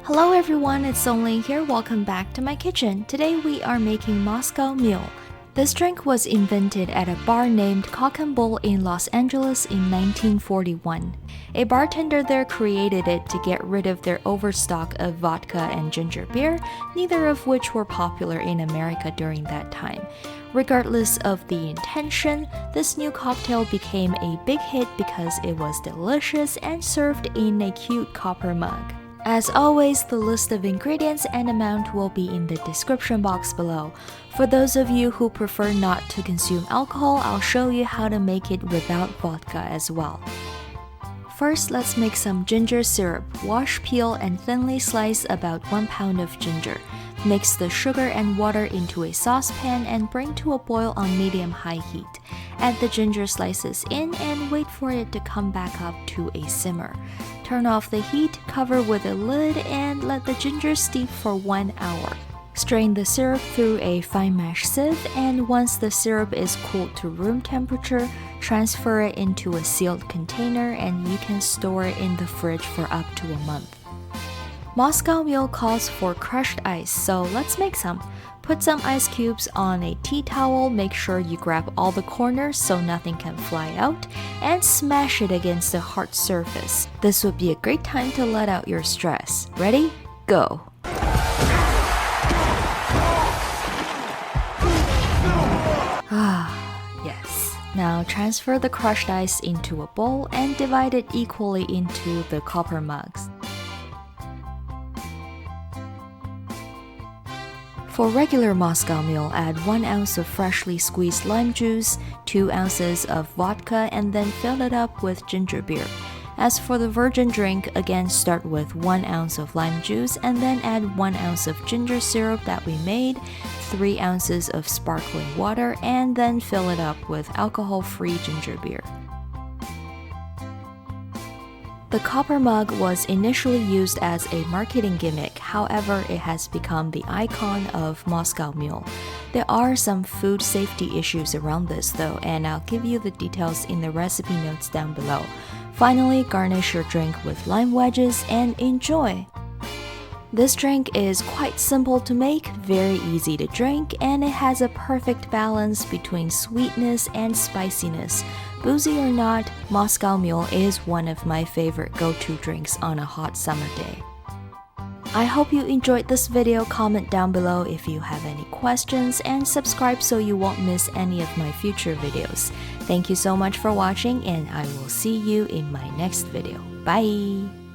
Hello everyone, it's松灵 here. Welcome back to my kitchen. Today we are making Moscow Mule. This drink was invented at a bar named Cock and Bull in Los Angeles in 1941. A bartender there created it to get rid of their overstock of vodka and ginger beer, neither of which were popular in America during that time. Regardless of the intention, this new cocktail became a big hit because it was delicious and served in a cute copper mug. As always, the list of ingredients and amount will be in the description box below. For those of you who prefer not to consume alcohol, I'll show you how to make it without vodka as well. First, let's make some ginger syrup. Wash, peel, and thinly slice about 1 pound of ginger. Mix the sugar and water into a saucepan and bring to a boil on medium-high heat. Add the ginger slices in and wait for it to come back up to a simmer. Turn off the heat, cover with a lid, and let the ginger steep for 1 hour. Strain the syrup through a fine mesh sieve, and once the syrup is cooled to room temperature, transfer it into a sealed container and you can store it in the fridge for up to a month. Moscow Mule calls for crushed ice, so let's make some. Put some ice cubes on a tea towel, make sure you grab all the corners so nothing can fly out, and smash it against the hard surface. This would be a great time to let out your stress. Ready? Go! Yes. Now transfer the crushed ice into a bowl and divide it equally into the copper mugs. For regular Moscow Mule, add 1 ounce of freshly squeezed lime juice, 2 ounces of vodka, and then fill it up with ginger beer. As for the virgin drink, again start with 1 ounce of lime juice and then add 1 ounce of ginger syrup that we made, 3 ounces of sparkling water, and then fill it up with alcohol-free ginger beer. The copper mug was initially used as a marketing gimmick, however, it has become the icon of Moscow Mule. There are some food safety issues around this though, and I'll give you the details in the recipe notes down below. Finally, garnish your drink with lime wedges and enjoy! This drink is quite simple to make, very easy to drink, and it has a perfect balance between sweetness and spiciness. Boozy or not, Moscow Mule is one of my favorite go-to drinks on a hot summer day. I hope you enjoyed this video. Comment down below if you have any questions and subscribe so you won't miss any of my future videos. Thank you so much for watching and I will see you in my next video. Bye!